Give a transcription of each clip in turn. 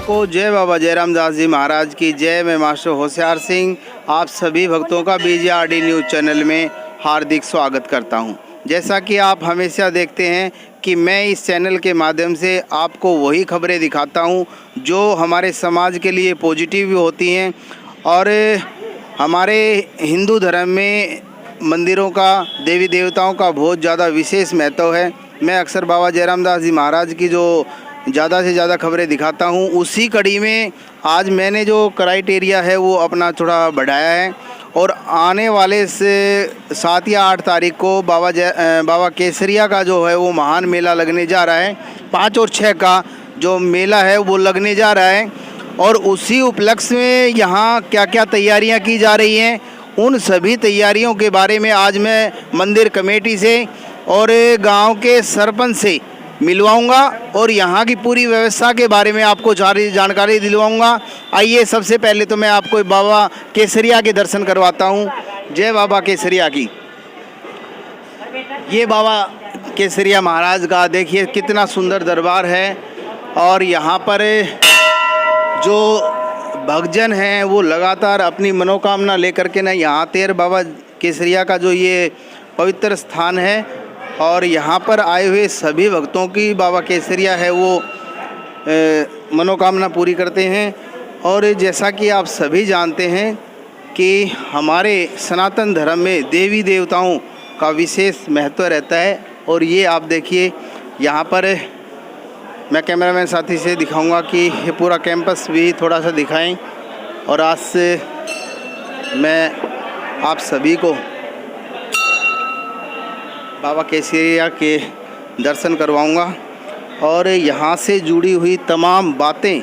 को जय बाबा जयराम दास जी महाराज की जय। मैं मास्टर होशियार सिंह आप सभी भक्तों का BJRD न्यूज़ चैनल में हार्दिक स्वागत करता हूं। जैसा कि आप हमेशा देखते हैं कि मैं इस चैनल के माध्यम से आपको वही खबरें दिखाता हूं जो हमारे समाज के लिए पॉजिटिव भी होती हैं। और हमारे हिंदू धर्म में मंदिरों का, देवी देवताओं का बहुत ज़्यादा विशेष महत्व है। मैं अक्सर बाबा जयराम दास जी महाराज की जो ज़्यादा से ज़्यादा खबरें दिखाता हूँ, उसी कड़ी में आज मैंने जो क्राइटेरिया है वो अपना थोड़ा बढ़ाया है। और आने वाले से 7 या 8 तारीख को बाबा केसरिया का जो है वो महान मेला लगने जा रहा है। 5 और 6 का जो मेला है वो लगने जा रहा है। और उसी उपलक्ष्य में यहाँ क्या क्या तैयारियाँ की जा रही हैं, उन सभी तैयारियों के बारे में आज मैं मंदिर कमेटी से और गांव के सरपंच से मिलवाऊंगा और यहाँ की पूरी व्यवस्था के बारे में आपको सारी जानकारी दिलवाऊंगा। आइए सबसे पहले तो मैं आपको बाबा केसरिया के दर्शन करवाता हूँ। जय बाबा केसरिया की। ये बाबा केसरिया महाराज का देखिए कितना सुंदर दरबार है। और यहाँ पर जो भक्तजन हैं वो लगातार अपनी मनोकामना लेकर के ना यहाँ आते हैं। बाबा केसरिया का जो ये पवित्र स्थान है और यहाँ पर आए हुए सभी भक्तों की बाबा केसरिया है वो मनोकामना पूरी करते हैं। और जैसा कि आप सभी जानते हैं कि हमारे सनातन धर्म में देवी देवताओं का विशेष महत्व रहता है। और ये आप देखिए यहाँ पर मैं कैमरामैन साथी से दिखाऊंगा कि ये पूरा कैंपस भी थोड़ा सा दिखाएं। और आज से मैं आप सभी को बाबा केसरिया के दर्शन करवाऊंगा और यहाँ से जुड़ी हुई तमाम बातें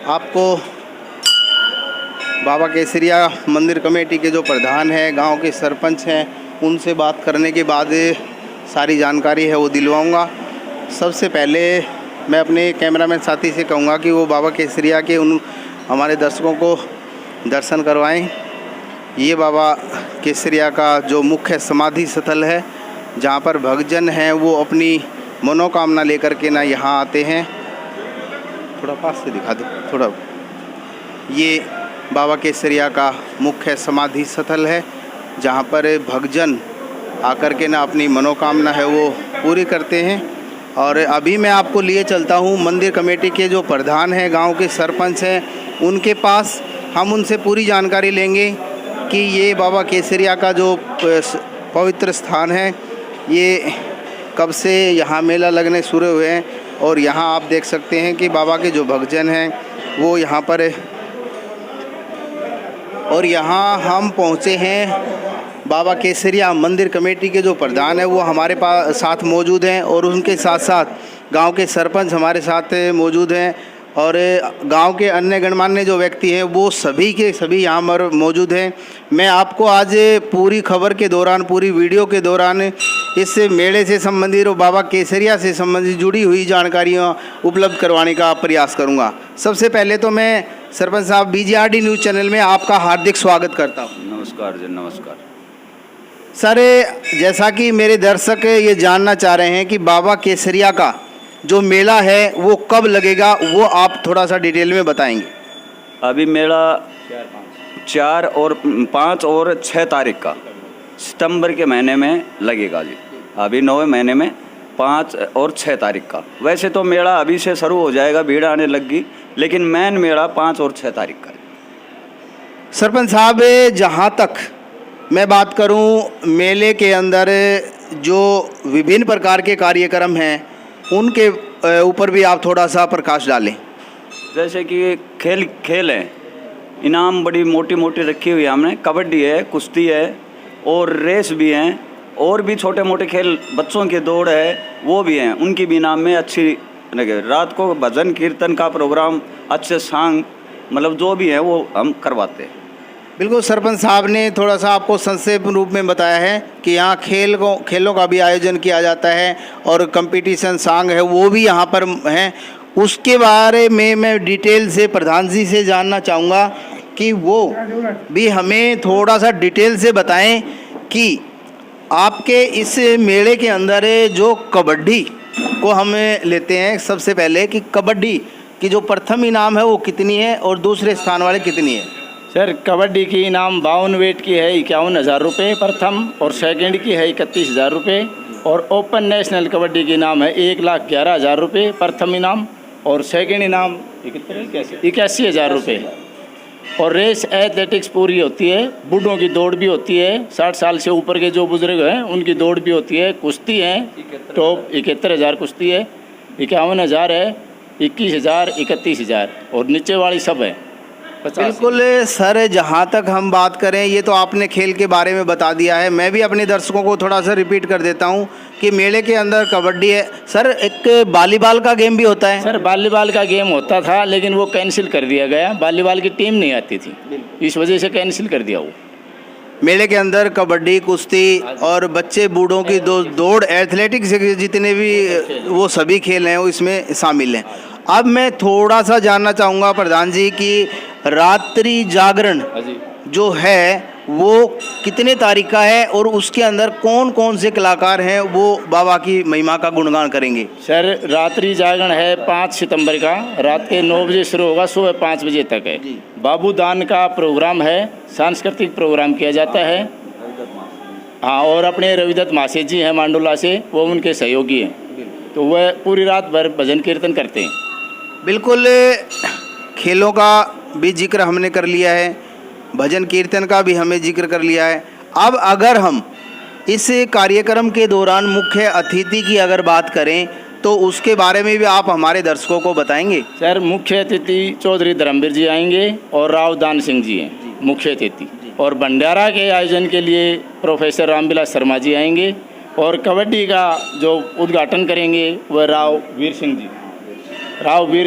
आपको बाबा केसरिया मंदिर कमेटी के जो प्रधान हैं, गांव के सरपंच हैं, उनसे बात करने के बाद सारी जानकारी है वो दिलवाऊंगा। सबसे पहले मैं अपने कैमरामैन साथी से कहूँगा कि वो बाबा केसरिया के उन हमारे दर्शकों को दर्शन करवाएं। ये बाबा केसरिया का जो मुख्य समाधि स्थल है, जहाँ पर भक्तजन हैं वो अपनी मनोकामना लेकर के ना यहाँ आते हैं। थोड़ा पास से दिखा दो थोड़ा। ये बाबा केसरिया का मुख्य समाधि स्थल है जहाँ पर भक्तजन आकर के ना अपनी मनोकामना है वो पूरी करते हैं। और अभी मैं आपको लिए चलता हूँ मंदिर कमेटी के जो प्रधान हैं, गांव के सरपंच हैं, उनके पास। हम उनसे पूरी जानकारी लेंगे कि ये बाबा केसरिया का जो पवित्र स्थान है ये कब से यहाँ मेला लगने शुरू हुए हैं। और यहाँ आप देख सकते हैं कि बाबा के जो भक्तजन हैं वो यहाँ पर, और यहाँ हम पहुँचे हैं। बाबा केसरिया मंदिर कमेटी के जो प्रधान है वो हमारे पास साथ मौजूद हैं और उनके साथ साथ गांव के सरपंच हमारे साथ मौजूद हैं। और गांव के अन्य गणमान्य जो व्यक्ति हैं वो सभी के सभी यहाँ पर मौजूद हैं। मैं आपको आज पूरी खबर के दौरान, पूरी वीडियो के दौरान इस मेले से संबंधित और बाबा केसरिया से संबंधित जुड़ी हुई जानकारियाँ उपलब्ध करवाने का प्रयास करूँगा। सबसे पहले तो मैं सरपंच साहब BJRD न्यूज़ चैनल में आपका हार्दिक स्वागत करता हूँ। नमस्कार जी, नमस्कार सर। जैसा कि मेरे दर्शक ये जानना चाह रहे हैं कि बाबा केसरिया का जो मेला है वो कब लगेगा, वो आप थोड़ा सा डिटेल में बताएंगे। अभी मेला 4 और 5 और 6 तारीख का सितंबर के महीने में लगेगा जी। अभी 9वें महीने में 5 और 6 तारीख का। वैसे तो मेला अभी से शुरू हो जाएगा, भीड़ आने लगी, लेकिन मेन मेला 5 और 6 तारीख का। सरपंच साहब, जहाँ तक मैं बात करूं, मेले के अंदर जो विभिन्न प्रकार के कार्यक्रम हैं उनके ऊपर भी आप थोड़ा सा प्रकाश डालें। जैसे कि खेल है, इनाम बड़ी मोटी मोटी रखी हुई है हमने। कबड्डी है, कुश्ती है और रेस भी हैं, और भी छोटे मोटे खेल, बच्चों की दौड़ है वो भी हैं। उनकी भी इनाम में अच्छी लगे। रात को भजन कीर्तन का प्रोग्राम, अच्छे सांग, मतलब जो भी है वो हम करवाते हैं। बिल्कुल, सरपंच साहब ने थोड़ा सा आपको संक्षेप रूप में बताया है कि यहाँ खेलों का भी आयोजन किया जाता है और कंपटीशन सांग है वो भी यहाँ पर हैं। उसके बारे में मैं डिटेल से प्रधान जी से जानना चाहूँगा कि वो भी हमें थोड़ा सा डिटेल से बताएं कि आपके इस मेले के अंदर जो कबड्डी को हम लेते हैं, सबसे पहले कि कबड्डी कि जो प्रथम इनाम है वो कितनी है और दूसरे स्थान वाले कितनी है? सर कबड्डी की इनाम 52 वेट की है 51,000 रुपये प्रथम, और सेकंड की है 31,000 रुपये, और ओपन नेशनल कबड्डी की इनाम है 1,11,000 रुपये प्रथम इनाम, और सेकंड इनाम 81,000 रुपये। और रेस एथलेटिक्स पूरी होती है, बूढ़ों की दौड़ भी होती है, 60 साल से ऊपर के जो बुजुर्ग हैं उनकी दौड़ भी होती है, कुश्ती है, टॉप 71,000 कुश्ती है, 51,000 है, 21,000, 31,000, और नीचे वाली सब है 50। बिल्कुल सर, जहाँ तक हम बात करें, ये तो आपने खेल के बारे में बता दिया है, मैं भी अपने दर्शकों को थोड़ा सा रिपीट कर देता हूँ कि मेले के अंदर कबड्डी है। सर एक वॉलीबॉल का गेम भी होता है? सर वॉलीबॉल का गेम होता था लेकिन वो कैंसिल कर दिया गया, वॉलीबॉल की टीम नहीं आती थी, इस वजह से कैंसिल कर दिया वो। मेले के अंदर कबड्डी, कुश्ती और बच्चे बूढ़ों की दौड़, एथलेटिक्स जितने भी वो सभी खेल हैं वो इसमें शामिल हैं। अब मैं थोड़ा सा जानना चाहूँगा प्रधान जी कि रात्रि जागरण जो है वो कितने तारीख का है और उसके अंदर कौन कौन से कलाकार हैं वो बाबा की महिमा का गुणगान करेंगे? सर रात्रि जागरण है 5 सितंबर का, रात के 9 बजे शुरू होगा, सुबह 5 बजे तक है। बाबू दान का प्रोग्राम है, सांस्कृतिक प्रोग्राम किया जाता है। हाँ, और अपने रविदत्त मासे जी हैं मांडोला से, वो उनके सहयोगी हैं, तो वह पूरी रात भर भजन कीर्तन करते हैं। बिल्कुल, खेलों का भी जिक्र हमने कर लिया है, भजन कीर्तन का भी हमें जिक्र कर लिया है। अब अगर हम इस कार्यक्रम के दौरान मुख्य अतिथि की अगर बात करें तो उसके बारे में भी आप हमारे दर्शकों को बताएंगे? सर मुख्य अतिथि चौधरी धर्मवीर जी आएंगे और राव दान सिंह जी हैं मुख्य अतिथि, और भंडारा के आयोजन के लिए प्रोफेसर रामविलास शर्मा जी आएंगे, और कबड्डी का जो उद्घाटन करेंगे वह राव वीर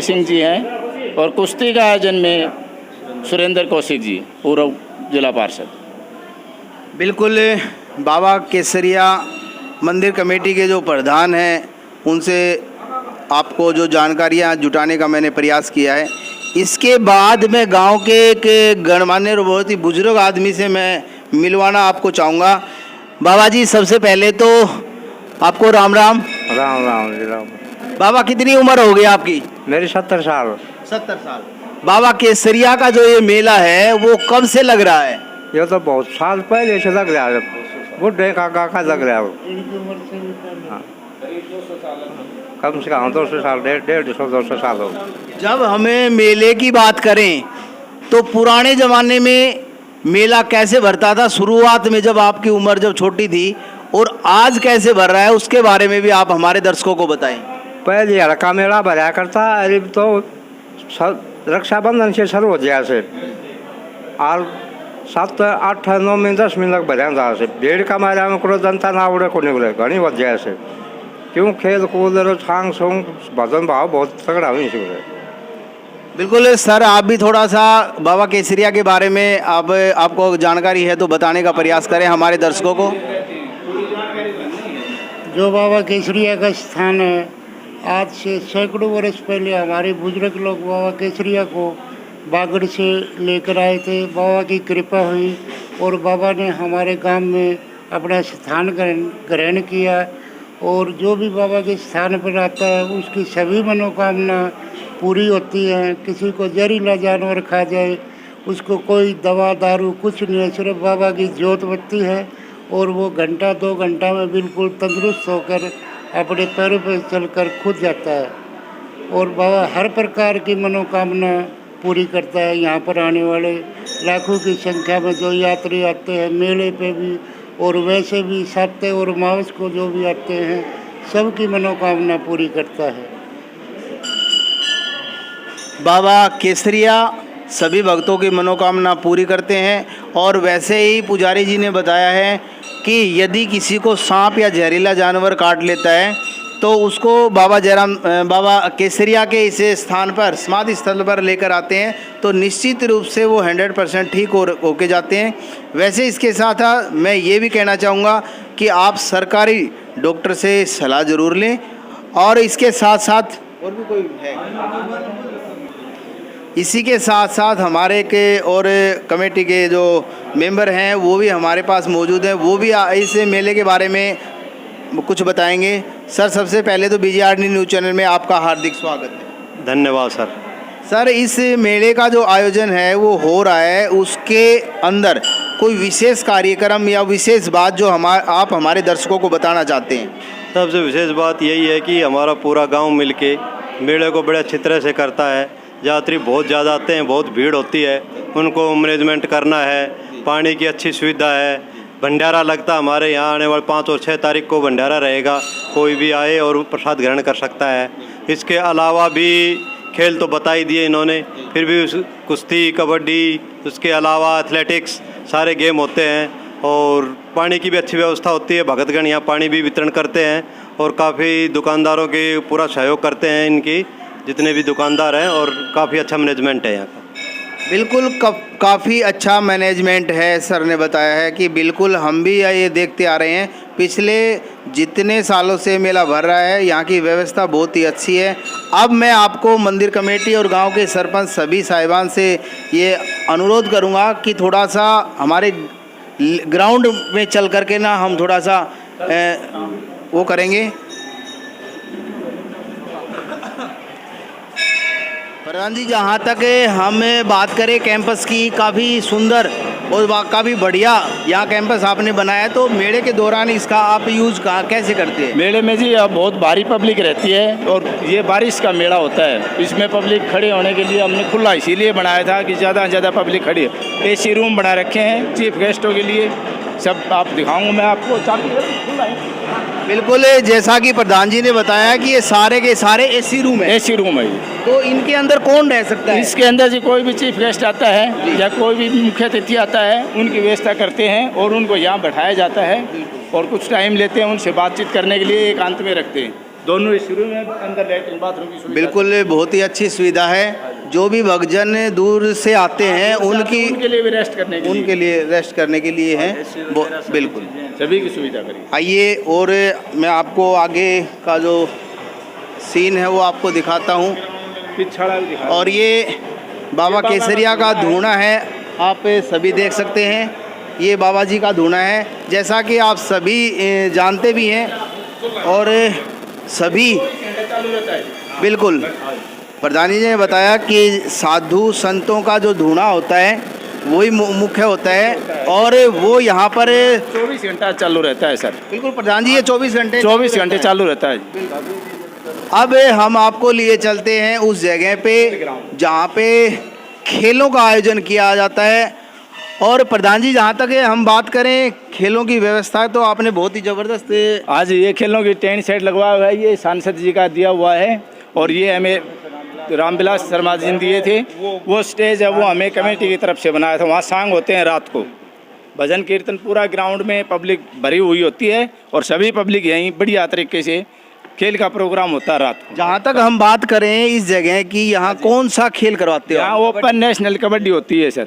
सिंह जी हैं, और कुश्ती का आयोजन में सुरेंद्र कौशिक जी, पूर्व जिला पार्षद। बिल्कुल, बाबा केसरिया मंदिर कमेटी के जो प्रधान हैं उनसे आपको जो जानकारियां जुटाने का मैंने प्रयास किया है। इसके बाद मैं गांव के एक गणमान्य और बहुत ही बुजुर्ग आदमी से मैं मिलवाना आपको चाहूँगा। बाबा जी सबसे पहले तो आपको राम राम। राम राम जी राम। बाबा कितनी उम्र हो गई आपकी? मेरी 70 साल। 70 साल। बाबा केसरिया का जो ये मेला है वो कब से लग रहा है? ये तो बहुत साल पहले से लग रहा है, बुढ़े का लग रहा है। हाँ। कम से कम 200 साल, 150-200 साल हो। जब हमें मेले की बात करें तो पुराने ज़माने में मेला कैसे भरता था शुरुआत में, जब आपकी उम्र जब छोटी थी, और आज कैसे भर रहा है उसके बारे में भी आप हमारे दर्शकों को बताएं। पहले हल्का मेला भरा करता, अरे तो रक्षाबंधन से शुरू हो गया से, और 7, 8, 9 में 10 मिनट लग भरिया था से। भीड़ का मारा में कोई जनता ना उड़े को नहीं उड़े, घनी वध जाए से, क्यों खेल कूद छांग सोंग भजन भाव बहुत तगड़ा हुई से। बिल्कुल सर, आप भी थोड़ा सा बाबा केसरिया के बारे में आपको जानकारी है तो बताने का प्रयास करें हमारे दर्शकों को। जो बाबा केसरिया का स्थान है, आज से सैकड़ों वर्ष पहले हमारे बुजुर्ग लोग बाबा केसरिया को बागड़ से लेकर आए थे। बाबा की कृपा हुई और बाबा ने हमारे गांव में अपना स्थान ग्रहण किया, और जो भी बाबा के स्थान पर आता है उसकी सभी मनोकामना पूरी होती हैं। किसी को जहरीला जानवर खा जाए उसको कोई दवा दारू कुछ नहीं है, सिर्फ बाबा की ज्योत बत्ती है, और वो घंटा 2 घंटा में बिल्कुल तंदुरुस्त होकर अपने पैरों पर चलकर खुद जाता है। और बाबा हर प्रकार की मनोकामना पूरी करता है। यहाँ पर आने वाले लाखों की संख्या में जो यात्री आते हैं मेले पे भी, और वैसे भी साते और मावस को जो भी आते हैं सबकी मनोकामना पूरी करता है। बाबा केसरिया सभी भक्तों की मनोकामना पूरी करते हैं, और वैसे ही पुजारी जी ने बताया है कि यदि किसी को सांप या जहरीला जानवर काट लेता है तो उसको बाबा केसरिया के इस स्थान पर समाधि स्थल पर लेकर आते हैं तो निश्चित रूप से वो 100% ठीक होके जाते हैं। वैसे इसके साथ मैं ये भी कहना चाहूँगा कि आप सरकारी डॉक्टर से सलाह ज़रूर लें, और इसके साथ साथ और भी कोई है, इसी के साथ साथ हमारे के और कमेटी के जो मेंबर हैं वो भी हमारे पास मौजूद हैं, वो भी इस मेले के बारे में कुछ बताएंगे। सर सबसे पहले तो BGRD न्यूज़ चैनल में आपका हार्दिक स्वागत है। धन्यवाद सर। सर इस मेले का जो आयोजन है वो हो रहा है, उसके अंदर कोई विशेष कार्यक्रम या विशेष बात जो आप हमारे दर्शकों को बताना चाहते हैं? सबसे विशेष बात यही है कि हमारा पूरा गांव मिलके मेले को बड़े अच्छी तरह से करता है। यात्री बहुत ज़्यादा आते हैं, बहुत भीड़ होती है, उनको मैनेजमेंट करना है, पानी की अच्छी सुविधा है, भंडारा लगता है हमारे यहाँ। आने वाले 5 और 6 तारीख को भंडारा रहेगा, कोई भी आए और प्रसाद ग्रहण कर सकता है। इसके अलावा भी खेल तो बता ही दिए इन्होंने, फिर भी कुश्ती, कबड्डी, उसके अलावा एथलेटिक्स सारे गेम होते हैं और पानी की भी अच्छी व्यवस्था होती है। भगतगण यहाँ पानी भी वितरण करते हैं और काफ़ी दुकानदारों के पूरा सहयोग करते हैं, इनकी जितने भी दुकानदार हैं, और काफ़ी अच्छा मैनेजमेंट है यहाँ का। बिल्कुल काफ़ी अच्छा मैनेजमेंट है। सर ने बताया है कि बिल्कुल हम भी ये देखते आ रहे हैं, पिछले जितने सालों से मेला भर रहा है, यहाँ की व्यवस्था बहुत ही अच्छी है। अब मैं आपको मंदिर कमेटी और गांव के सरपंच सभी साहिबान से ये अनुरोध करूँगा कि थोड़ा सा हमारे ग्राउंड में चल करके ना हम थोड़ा सा वो करेंगे। प्रधान जी, जहाँ तक हम बात करें कैंपस की, काफ़ी सुंदर और काफ़ी बढ़िया यहाँ कैंपस आपने बनाया है, तो मेले के दौरान इसका आप यूज़ कैसे करते हैं? मेले में जी अब बहुत भारी पब्लिक रहती है और ये बारिश का मेला होता है, इसमें पब्लिक खड़े होने के लिए हमने खुला इसीलिए बनाया था कि ज़्यादा से ज़्यादा पब्लिक खड़ी है। AC रूम बना रखे हैं चीफ गेस्टों के लिए, सब आप दिखाऊंगा मैं आपको। खुला है बिल्कुल, जैसा कि प्रधान जी ने बताया कि ये सारे के सारे AC रूम है। AC रूम है। तो इनके अंदर कौन रह सकता है? इसके अंदर जी कोई भी चीफ गेस्ट आता है या कोई भी मुख्य अतिथि आता है, उनकी व्यवस्था करते हैं और उनको यहाँ बैठाया जाता है और कुछ टाइम लेते हैं, उनसे बातचीत करने के लिए एकांत में रखते हैं। दोनों AC रूम में अंदर लैट्रिन बाथरूम की सुविधा। बिल्कुल, बहुत ही अच्छी सुविधा है। जो भी भक्तजन दूर से आते हैं उनके लिए भी रेस्ट करने के लिए है। बिल्कुल सभी की सुविधा करिए। आइए और मैं आपको आगे का जो सीन है वो आपको दिखाता हूँ। पिछड़ा भी दिखा। और ये बाबा केसरिया का धूना है, आप सभी देख सकते हैं। ये बाबा जी का धूना है, जैसा कि आप सभी जानते भी हैं और सभी बिल्कुल प्रधान जी ने बताया कि साधु संतों का जो धूना होता है वही मुख्य होता है और वो यहाँ पर 24 घंटा चालू रहता है। सर बिल्कुल प्रधान जी, ये 24 घंटे चालू रहता है। अब हम आपको लिए चलते हैं उस जगह पे जहाँ पे खेलों का आयोजन किया जाता है। और प्रधान जी, जहाँ तक हम बात करें खेलों की व्यवस्था, तो आपने बहुत ही ज़बरदस्त आज ये खेलों की टेंट सेट लगवाया हुआ है, ये सांसद जी का दिया हुआ है और ये हमें रामविलास शर्मा जी ने दिए थे। वो स्टेज है वो हमें कमेटी की तरफ से बनाया था। वहाँ सांग होते हैं रात को, भजन कीर्तन, पूरा ग्राउंड में पब्लिक भरी हुई होती है और सभी पब्लिक यहीं बढ़िया तरीके से खेल का प्रोग्राम होता है रात को। जहाँ तक हम बात करें इस जगह की, यहाँ कौन सा खेल करवाते हो? यहाँ ओपन नेशनल कबड्डी होती है सर।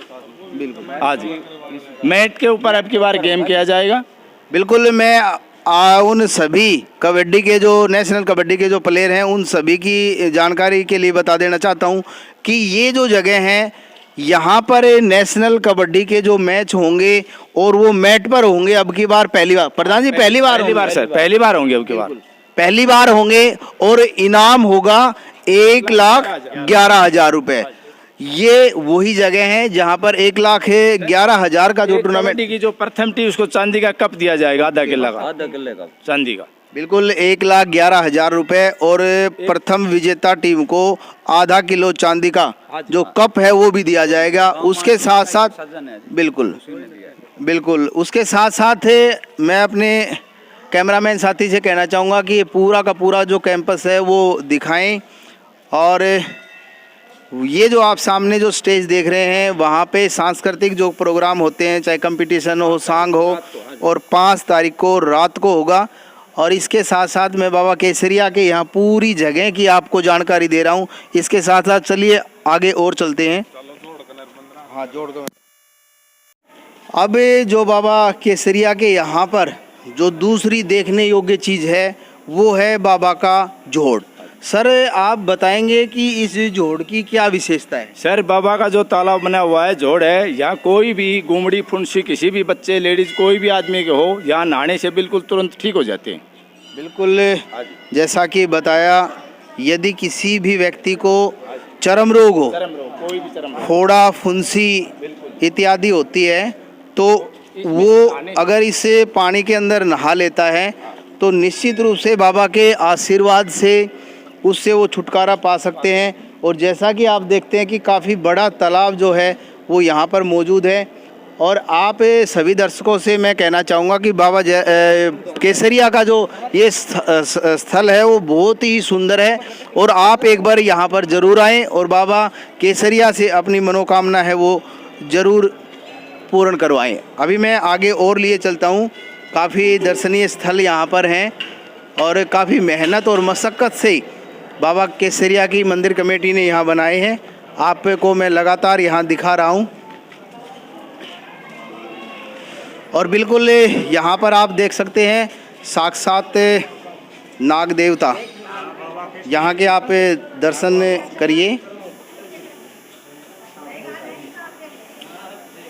बिल्कुल, आज मैट के ऊपर अब की बार गेम किया जाएगा। बिल्कुल, मैं उन सभी कबड्डी के जो नेशनल कबड्डी के जो प्लेयर हैं उन सभी की जानकारी के लिए बता देना चाहता हूं कि ये जो जगह है यहाँ पर नेशनल कबड्डी के जो मैच होंगे और वो मैट पर होंगे अब की बार पहली बार। प्रधान जी, पहली बार सर, पहली बार होंगे अब की बार, पहली बार होंगे और इनाम होगा 1,11,000 रुपये। ये वही जगह है जहाँ पर 1,11,000 का जो टूर्नामेंट की जो प्रथम टीम उसको चांदी का कप दिया जाएगा, आधा किले का चांदी का। बिल्कुल, 1,11,000 रुपये और प्रथम विजेता टीम को आधा किलो चांदी का जो कप है वो भी दिया जाएगा। उसके साथ साथ बिल्कुल उसके साथ साथ मैं अपने कैमरामैन साथी से कहना चाहूँगा कि ये पूरा का पूरा जो कैंपस है वो दिखाएं। और ये जो आप सामने जो स्टेज देख रहे हैं वहाँ पे सांस्कृतिक जो प्रोग्राम होते हैं, चाहे कंपटीशन हो, सांग हो, और 5 तारीख को रात को होगा। और इसके साथ साथ मैं बाबा केसरिया के यहाँ पूरी जगह की आपको जानकारी दे रहा हूँ। इसके साथ साथ चलिए आगे और चलते हैं। हाँ, जोड़ दो। अब जो बाबा केसरिया के यहाँ पर जो दूसरी देखने योग्य चीज़ है वो है बाबा का जोड़। सर, आप बताएंगे कि इस जोड़ की क्या विशेषता है? सर, बाबा का जो तालाब बना हुआ है जोड़ है, यहाँ कोई भी गुमड़ी फुंसी किसी भी बच्चे, लेडीज, कोई भी आदमी के हो, यहाँ नहाने से बिल्कुल तुरंत ठीक हो जाते हैं। बिल्कुल, जैसा कि बताया, यदि किसी भी व्यक्ति को चर्म रोग हो, कोई भी चरम रोग, फोड़ा फुंसी इत्यादि होती है, तो वो अगर इस पानी के अंदर नहा लेता है तो निश्चित रूप से बाबा के आशीर्वाद से उससे वो छुटकारा पा सकते हैं। और जैसा कि आप देखते हैं कि काफ़ी बड़ा तालाब जो है वो यहाँ पर मौजूद है। और आप सभी दर्शकों से मैं कहना चाहूँगा कि बाबा केसरिया का जो ये स्थल है वो बहुत ही सुंदर है, और आप एक बार यहाँ पर ज़रूर आएँ और बाबा केसरिया से अपनी मनोकामना है वो ज़रूर पूर्ण करवाएं। अभी मैं आगे और लिए चलता हूँ। काफ़ी दर्शनीय स्थल यहाँ पर हैं और काफ़ी मेहनत और मशक्क़त से बाबा केसरिया की मंदिर कमेटी ने यहाँ बनाए हैं। आपको मैं लगातार यहाँ दिखा रहा हूँ। और बिल्कुल यहाँ पर आप देख सकते हैं साक्षात नाग देवता, यहाँ के आप दर्शन करिए।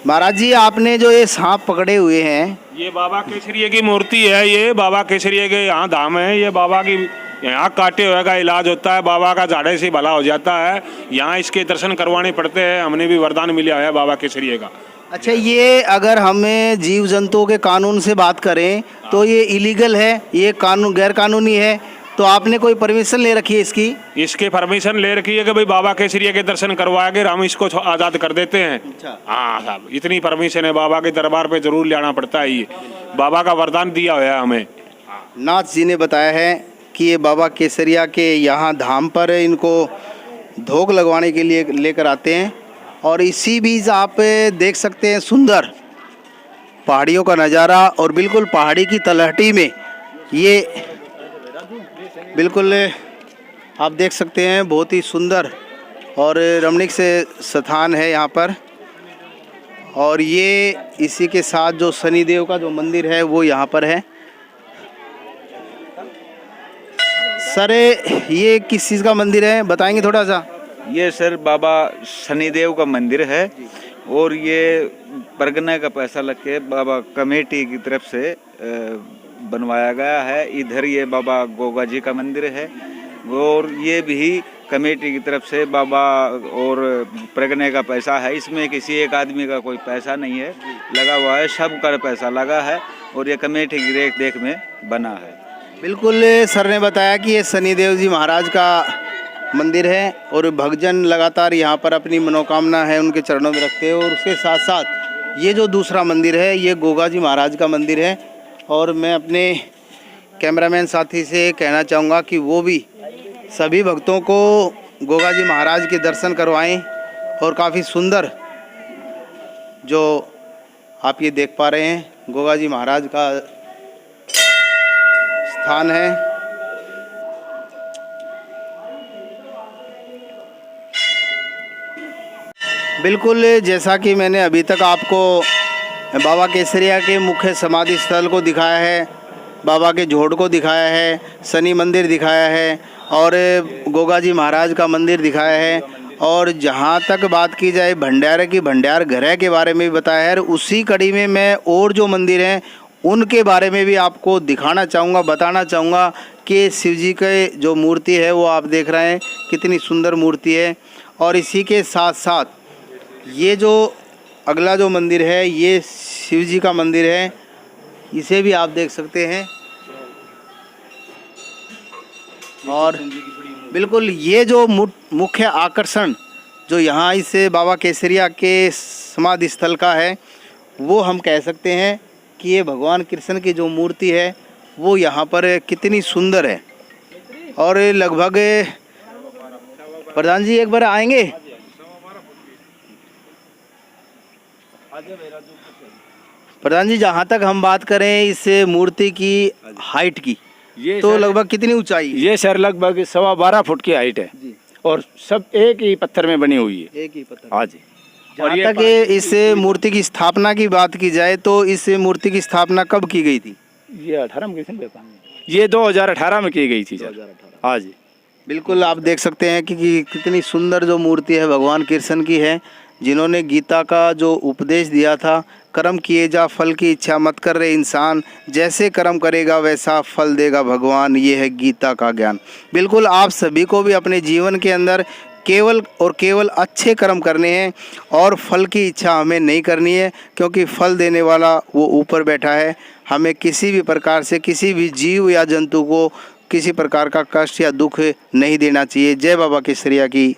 महाराज जी, आपने जो ये सांप पकड़े हुए हैं, ये बाबा केसरिया की मूर्ति है। ये बाबा केसरिया के यहाँ धाम है। ये बाबा की यहाँ काटे हुए का इलाज होता है, बाबा का झाड़े से भला हो जाता है। यहाँ इसके दर्शन करवाने पड़ते हैं। हमने भी वरदान मिला है बाबा केसरिया का। अच्छा, ये अगर हमें जीव जंतुओं के कानून से बात करें तो ये इलीगल है, ये कानून गैर कानूनी है, तो आपने कोई परमिशन ले रखी है इसकी? इसके परमिशन ले रखी है कि भाई बाबा केसरिया के दर्शन करवा के हम इसको आज़ाद कर देते हैं। अच्छा। हाँ साहब, इतनी परमिशन है। बाबा के दरबार पे जरूर ले आना पड़ता है। ये बाबा का वरदान दिया हुआ है हमें। नाथ जी ने बताया है कि ये बाबा केसरिया के यहाँ धाम पर इनको धोख लगवाने के लिए लेकर आते हैं। और इसी बीच आप देख सकते हैं सुंदर पहाड़ियों का नज़ारा, और बिल्कुल पहाड़ी की तलहटी में ये बिल्कुल आप देख सकते हैं बहुत ही सुंदर और रमणीक से स्थान है यहाँ पर। और ये इसी के साथ जो शनिदेव का जो मंदिर है वो यहाँ पर है। सर, ये किस चीज़ का मंदिर है, बताएंगे थोड़ा सा? ये सर बाबा शनिदेव का मंदिर है, और ये परगना का पैसा लग के बाबा कमेटी की तरफ से बनवाया गया है। इधर ये बाबा गोगा जी का मंदिर है, और ये भी कमेटी की तरफ से बाबा और परगने का पैसा है। इसमें किसी एक आदमी का कोई पैसा नहीं है लगा हुआ है, सबका पैसा लगा है, और ये कमेटी की रेख देख में बना है। बिल्कुल, सर ने बताया कि ये शनिदेव जी महाराज का मंदिर है, और भक्तजन लगातार यहाँ पर अपनी मनोकामना है उनके चरणों में रखते हैं। और उसके साथ साथ ये जो दूसरा मंदिर है ये गोगा जी महाराज का मंदिर है। और मैं अपने कैमरामैन साथी से कहना चाहूँगा कि वो भी सभी भक्तों को गोगा जी महाराज के दर्शन करवाएं। और काफ़ी सुंदर जो आप ये देख पा रहे हैं गोगा जी महाराज का स्थान है। बिल्कुल, जैसा कि मैंने अभी तक आपको बाबा केसरिया के मुख्य समाधि स्थल को दिखाया है, बाबा के झोड़ को दिखाया है, शनि मंदिर दिखाया है, और गोगा जी महाराज का मंदिर दिखाया है। और जहाँ तक बात की जाए भंडारे की, भंडार गृह के बारे में भी बताया है। उसी कड़ी में मैं और जो मंदिर हैं उनके बारे में भी आपको दिखाना चाहूँगा, बताना चाहूँगा कि शिव जी के जो मूर्ति है वो आप देख रहे हैं कितनी सुंदर मूर्ति है। और इसी के साथ साथ ये जो अगला जो मंदिर है ये शिव जी का मंदिर है, इसे भी आप देख सकते हैं। और बिल्कुल ये जो मुख्य आकर्षण जो यहाँ इस बाबा केसरिया के समाधि स्थल का है वो हम कह सकते हैं कि ये भगवान कृष्ण की जो मूर्ति है वो यहाँ पर कितनी सुंदर है। और लगभग प्रधान जी एक बार आएंगे? प्रधान जी, जहाँ तक हम बात करें इस मूर्ति की हाइट की, तो लगभग कितनी ऊंचाई है? ये सर लगभग 12.25 फुट की हाइट है, और सब एक ही पत्थर में बनी हुई है। एक ही पत्थर? हाँ जी। जहाँ तक इस मूर्ति की स्थापना की बात की जाए तो इस मूर्ति की स्थापना कब की गई थी? ये 18 में, ये 2018 में की गई थी सर। हाँ जी। बिल्कुल, आप देख सकते हैं कि कितनी सुंदर जो मूर्ति है भगवान कृष्ण की है, जिन्होंने गीता का जो उपदेश दिया था, कर्म किए जा फल की इच्छा मत कर रहे इंसान, जैसे कर्म करेगा वैसा फल देगा भगवान, ये है गीता का ज्ञान। बिल्कुल, आप सभी को भी अपने जीवन के अंदर केवल और केवल अच्छे कर्म करने हैं और फल की इच्छा हमें नहीं करनी है, क्योंकि फल देने वाला वो ऊपर बैठा है। हमें किसी भी प्रकार से किसी भी जीव या जंतु को किसी प्रकार का कष्ट या दुख नहीं देना चाहिए। जय बाबा केसरिया की।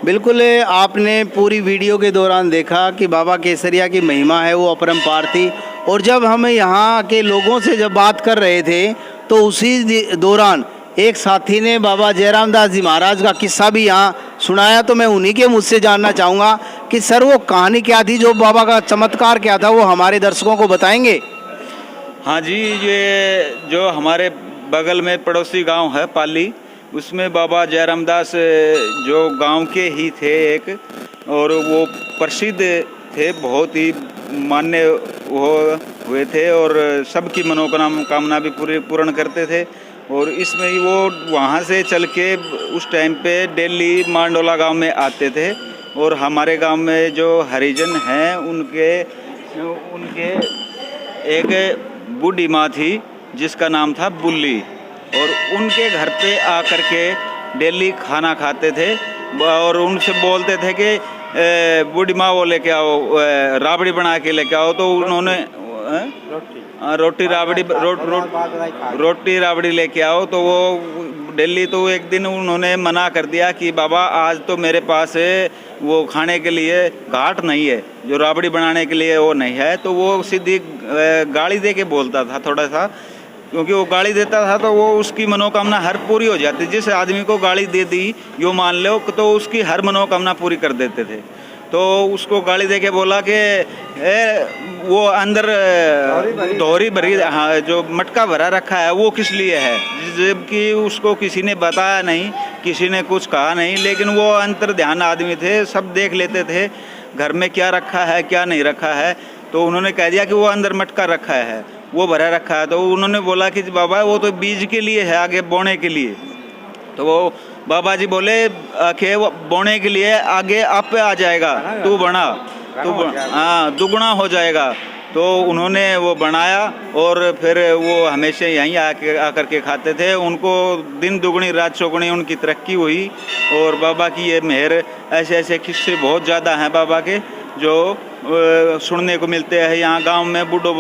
बिल्कुल, आपने पूरी वीडियो के दौरान देखा कि बाबा केसरिया की महिमा है वो अपरंपार थी। और जब हम यहाँ के लोगों से जब बात कर रहे थे तो उसी दौरान एक साथी ने बाबा जयराम दास जी महाराज का किस्सा भी यहाँ सुनाया। तो मैं उन्हीं के मुझसे जानना चाहूँगा कि सर वो कहानी क्या थी, जो बाबा का चमत्कार क्या था, वो हमारे दर्शकों को बताएंगे। हाँ जी, ये जो हमारे बगल में पड़ोसी गांव है पाली, उसमें बाबा जयराम दास जो गांव के ही थे एक, और वो प्रसिद्ध थे, बहुत ही मान्य हुए थे और सबकी मनोकामना भी पूर्ण करते थे। और इसमें ही वो वहाँ से चल के उस टाइम पे दिल्ली मांडोला गांव में आते थे। और हमारे गांव में जो हरिजन हैं उनके एक बूढ़ी माँ थी जिसका नाम था बुल्ली, और उनके घर पे आकर के डेली खाना खाते थे और उनसे बोलते थे कि बूढ़ी माँ वो लेके आओ, राबड़ी बना के लेके आओ। तो उन्होंने रोटी राबड़ी लेके आओ। तो वो दिल्ली, तो एक दिन उन्होंने मना कर दिया कि बाबा आज तो मेरे पास वो खाने के लिए घाट नहीं है, जो राबड़ी बनाने के लिए वो नहीं है। तो वो सीधी गाली दे के बोलता था थोड़ा सा, क्योंकि वो गाली देता था तो वो उसकी मनोकामना हर पूरी हो जाती। जिस आदमी को गाली दे दी यो मान लो तो उसकी हर मनोकामना पूरी कर देते थे। तो उसको गाली दे के बोला कि वो अंदर दोहरी भरी, हाँ, जो मटका भरा रखा है वो किस लिए है, जबकि उसको किसी ने बताया नहीं, किसी ने कुछ कहा नहीं। लेकिन वो अंतर ध्यान आदमी थे, सब देख लेते थे घर में क्या रखा है क्या नहीं रखा है। तो उन्होंने कह दिया कि वो अंदर मटका रखा है, वो भरा रखा है। तो उन्होंने बोला कि बाबा वो तो बीज के लिए है, आगे बोने के लिए। तो वो बाबा जी बोले कि वो बोने के लिए आगे आप आ जाएगा, तू बना, तू हाँ दुगना हो जाएगा। तो उन्होंने वो बनाया और फिर वो हमेशा यहीं आकर के खाते थे। उनको दिन दुगनी रात चौगुनी उनकी तरक्की हुई। और बाबा की ये मेहर, ऐसे ऐसे किस्से बहुत ज़्यादा हैं बाबा के जो सुनने को मिलते हैं यहाँ गांव में, बूढ़ों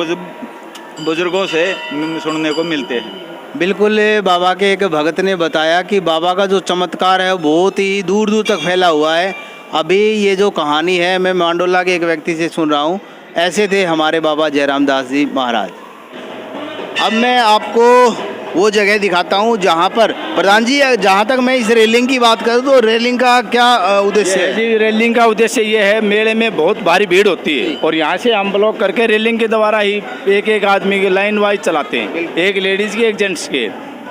बुजुर्गों से सुनने को मिलते हैं। बिल्कुल, बाबा के एक भगत ने बताया कि बाबा का जो चमत्कार है वो बहुत ही दूर दूर तक फैला हुआ है। अभी ये जो कहानी है मैं मांडोला के एक व्यक्ति से सुन रहा हूँ। ऐसे थे हमारे बाबा जयराम दास जी महाराज। अब मैं आपको वो जगह दिखाता हूँ जहाँ पर प्रधान जी, जहाँ तक मैं इस रेलिंग की बात करूँ तो रेलिंग का क्या उद्देश्य है? जी, रेलिंग का उद्देश्य ये है, मेले में बहुत भारी भीड़ होती है और यहाँ से हम ब्लॉक करके रेलिंग के द्वारा ही एक एक आदमी के लाइन वाइज चलाते हैं, एक लेडीज़ के एक जेंट्स के,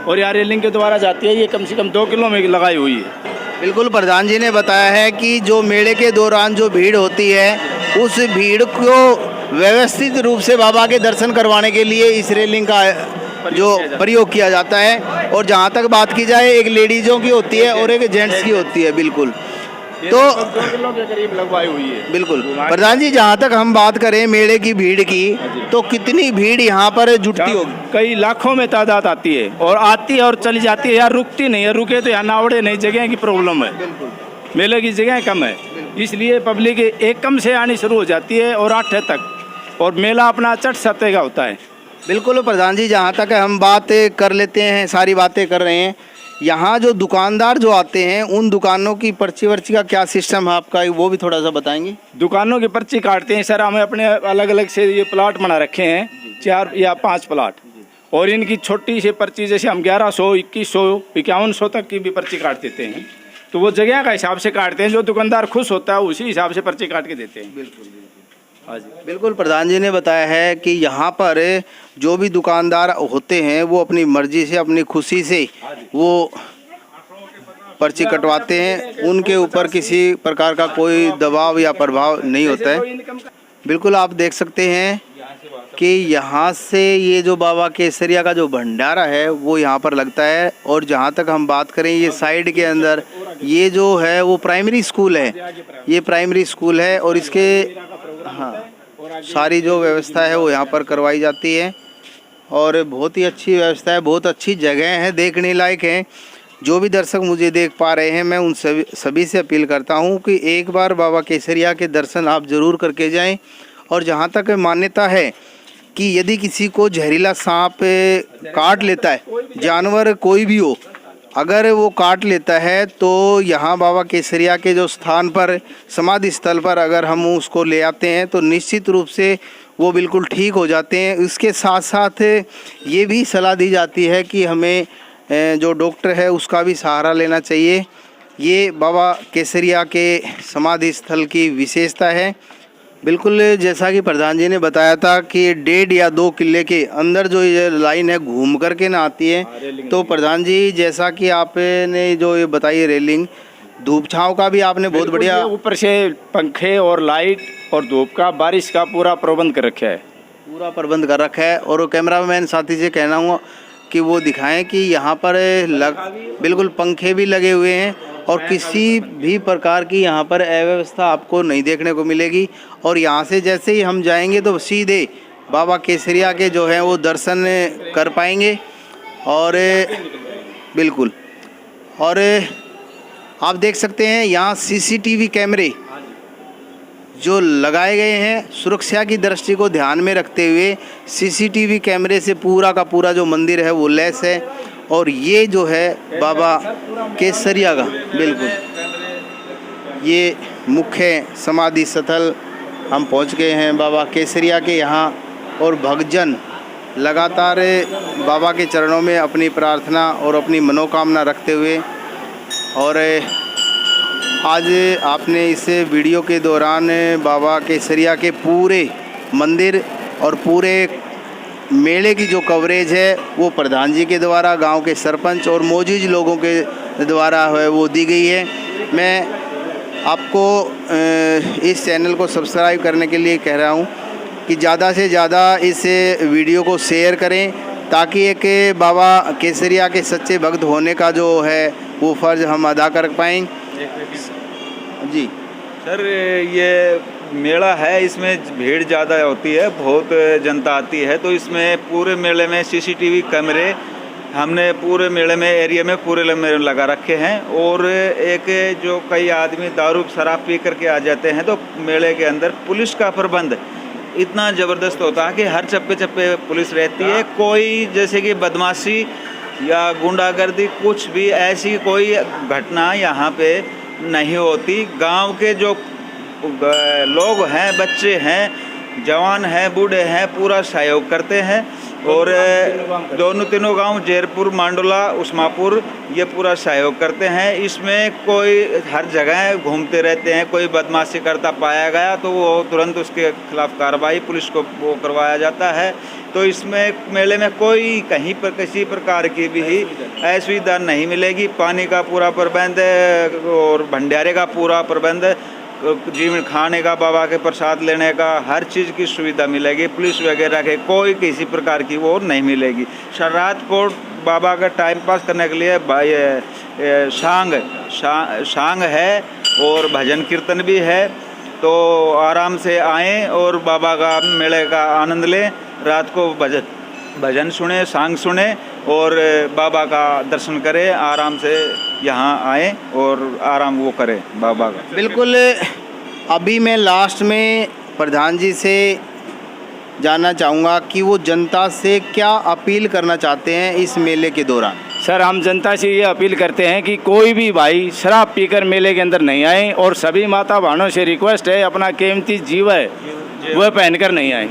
और यहाँ रेलिंग के द्वारा जाती है। ये कम से कम 2 किलो में लगाई हुई है। बिल्कुल, प्रधान जी ने बताया है कि जो मेले के दौरान जो भीड़ होती है उस भीड़ को व्यवस्थित रूप से बाबा के दर्शन करवाने के लिए इस रेलिंग का जो प्रयोग किया जाता है। और जहाँ तक बात की जाए, एक लेडीज़ों की होती है और एक जेंट्स की होती है। बिल्कुल, तो 2 किलो के करीब लगवाई हुई है। बिल्कुल प्रधान जी, जहाँ तक हम बात करें मेले की भीड़ की, तो कितनी भीड़ यहाँ पर जुटती होगी? कई लाखों में तादाद आती है और आती है और चली जाती है, यार रुकती नहीं है। रुके तो यहाँ नावड़े नहीं, जगह की प्रॉब्लम है, मेले की जगह कम है, इसलिए पब्लिक एक कम से आनी शुरू हो जाती है और 8 तक, और मेला अपना चट सत्ते का होता है। बिल्कुल प्रधान जी, जहाँ तक हम बात कर लेते हैं, सारी बातें कर रहे हैं, यहाँ जो दुकानदार जो आते हैं उन दुकानों की पर्ची वर्ची का क्या सिस्टम है आपका, वो भी थोड़ा सा बताएंगे? दुकानों की पर्ची काटते हैं सर, हमें अपने अलग अलग से ये प्लाट बना रखे हैं, 4 या 5 प्लाट, और इनकी छोटी सी पर्ची जैसे हम 1100, 2100, 5100 तक की भी पर्ची काट देते हैं। तो वो जगह का हिसाब से काटते हैं, जो दुकानदार खुश होता है उसी हिसाब से पर्ची काट के देते हैं। बिल्कुल हाँ जी, बिल्कुल प्रधान जी ने बताया है कि यहाँ पर जो भी दुकानदार होते हैं वो अपनी मर्जी से, अपनी खुशी से वो पर्ची कटवाते हैं, उनके ऊपर किसी प्रकार का कोई दबाव या प्रभाव नहीं होता है। बिल्कुल, आप देख सकते हैं कि यहाँ से ये जो बाबा केसरिया का जो भंडारा है वो यहाँ पर लगता है। और जहाँ तक हम बात करें, ये साइड के अंदर ये जो है वो प्राइमरी स्कूल है, ये प्राइमरी स्कूल है, और इसके हाँ सारी जो व्यवस्था है वो यहाँ पर करवाई जाती है। और बहुत ही अच्छी व्यवस्था है, बहुत अच्छी जगह है, देखने लायक है। जो भी दर्शक मुझे देख पा रहे हैं, मैं उन सभी से अपील करता हूं कि एक बार बाबा केसरिया के दर्शन आप ज़रूर करके जाएं। और जहां तक मान्यता है कि यदि किसी को जहरीला सांप काट लेता है, जानवर कोई भी हो, अगर वो काट लेता है तो यहाँ बाबा केसरिया के जो स्थान पर, समाधि स्थल पर अगर हम उसको ले आते हैं तो निश्चित रूप से वो बिल्कुल ठीक हो जाते हैं। इसके साथ साथ ये भी सलाह दी जाती है कि हमें जो डॉक्टर है उसका भी सहारा लेना चाहिए। ये बाबा केसरिया के समाधि स्थल की विशेषता है। बिल्कुल जैसा कि प्रधान जी ने बताया था कि 1.5 या 2 किले के अंदर जो ये लाइन है घूम करके ना आती है। तो प्रधान जी, जैसा कि आपने जो ये बताई रेलिंग, धूप छाँव का भी आपने बहुत बढ़िया, ऊपर से पंखे और लाइट और धूप का, बारिश का पूरा प्रबंध कर रखा है, पूरा प्रबंध कर रखा है। और कैमरामैन साथी से कहना हुआ कि वो दिखाएं कि यहाँ पर बिल्कुल पंखे भी लगे हुए हैं और किसी भी प्रकार की यहाँ पर अव्यवस्था आपको नहीं देखने को मिलेगी। और यहाँ से जैसे ही हम जाएंगे तो सीधे बाबा केसरिया के जो है वो दर्शन कर पाएंगे। और बिल्कुल, और आप देख सकते हैं यहाँ सीसीटीवी कैमरे जो लगाए गए हैं, सुरक्षा की दृष्टि को ध्यान में रखते हुए सीसीटीवी कैमरे से पूरा का पूरा जो मंदिर है वो लैस है। और ये जो है बाबा केसरिया का बिल्कुल ये मुख्य समाधि स्थल हम पहुंच गए हैं बाबा केसरिया के यहाँ। और भक्तजन लगातार बाबा के चरणों में अपनी प्रार्थना और अपनी मनोकामना रखते हुए, और आज आपने इस वीडियो के दौरान बाबा केसरिया के पूरे मंदिर और पूरे मेले की जो कवरेज है वो प्रधान जी के द्वारा, गांव के सरपंच और मौजूद लोगों के द्वारा है वो दी गई है। मैं आपको इस चैनल को सब्सक्राइब करने के लिए कह रहा हूं कि ज़्यादा से ज़्यादा इस वीडियो को शेयर करें ताकि एक बाबा केसरिया के सच्चे भक्त होने का जो है वो फ़र्ज़ हम अदा कर पाएँ। जी सर, ये मेला है, इसमें भीड़ ज़्यादा होती है, बहुत जनता आती है, तो इसमें पूरे मेले में सीसीटीवी कैमरे हमने पूरे मेले में, एरिया में पूरे में लगा रखे हैं। और एक जो कई आदमी दारू शराब पी करके आ जाते हैं तो मेले के अंदर पुलिस का प्रबंध इतना ज़बरदस्त होता है कि हर चप्पे चप्पे पुलिस रहती है। कोई जैसे कि बदमाशी या गुंडागर्दी, कुछ भी ऐसी कोई घटना यहाँ पे नहीं होती। गांव के जो लोग हैं, बच्चे हैं, जवान हैं, बूढ़े हैं, पूरा सहयोग करते हैं। और तीनों गांव जयपुर, मांडोला, उस्मापुर, ये पूरा सहयोग करते हैं। इसमें कोई हर जगह घूमते रहते हैं, कोई बदमाशी करता पाया गया तो वो तुरंत उसके खिलाफ कार्रवाई पुलिस को वो करवाया जाता है। तो इसमें मेले में कोई कहीं पर किसी प्रकार की भी असुविधा नहीं मिलेगी। पानी का पूरा प्रबंध और भंडारे का पूरा प्रबंध, जीवन खाने का, बाबा के प्रसाद लेने का, हर चीज़ की सुविधा मिलेगी। पुलिस वगैरह के कोई किसी प्रकार की वो नहीं मिलेगी। रात को बाबा का टाइम पास करने के लिए सांग है और भजन कीर्तन भी है, तो आराम से आएँ और बाबा का मेले का आनंद लें। रात को भजन सुने, सांग सुने और बाबा का दर्शन करें, आराम से यहाँ आए और आराम वो करें बाबा का। बिल्कुल। अभी मैं लास्ट में प्रधान जी से जानना चाहूँगा कि वो जनता से क्या अपील करना चाहते हैं इस मेले के दौरान। सर, हम जनता से ये अपील करते हैं कि कोई भी भाई शराब पीकर मेले के अंदर नहीं आए, और सभी माता बहनों से रिक्वेस्ट है अपना कीमती जीवर वह पहनकर नहीं आए,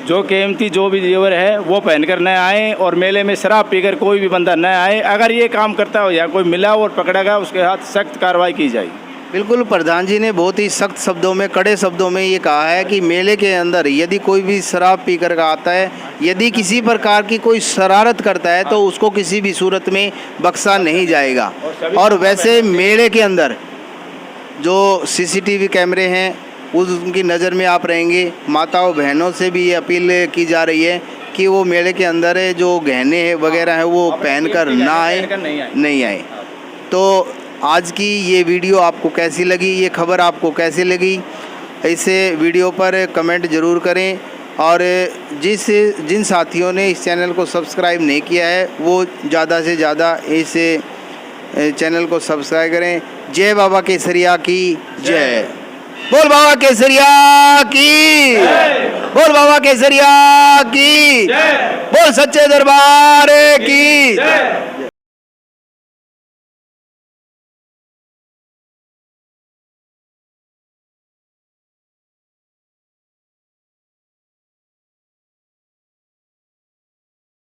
जो कीमती जो भी जेवर है वो पहनकर न आए, और मेले में शराब पीकर कोई भी बंदा न आए। अगर ये काम करता हो या कोई मिला और पकड़ा गया उसके हाथ सख्त कार्रवाई की जाएगी। बिल्कुल, प्रधान जी ने बहुत ही सख्त शब्दों में, कड़े शब्दों में ये कहा है कि मेले के अंदर यदि कोई भी शराब पीकर का आता है, यदि किसी प्रकार की कोई शरारत करता है तो उसको किसी भी सूरत में बख्शा नहीं जाएगा। और वैसे मेले के अंदर जो सीसीटीवी कैमरे हैं उनकी नज़र में आप रहेंगे। माताओं बहनों से भी ये अपील की जा रही है कि वो मेले के अंदर जो गहने वगैरह हैं वो पहनकर ना आए, नहीं आए। तो आज की ये वीडियो आपको कैसी लगी, ये खबर आपको कैसी लगी, इसे वीडियो पर कमेंट ज़रूर करें। और जिन साथियों ने इस चैनल को सब्सक्राइब नहीं किया है वो ज़्यादा से ज़्यादा इस चैनल को सब्सक्राइब करें। जय बाबा केसरिया की जय। बोल बाबा केसरिया की, बोल बाबा केसरिया की, बोल सच्चे दरबार की।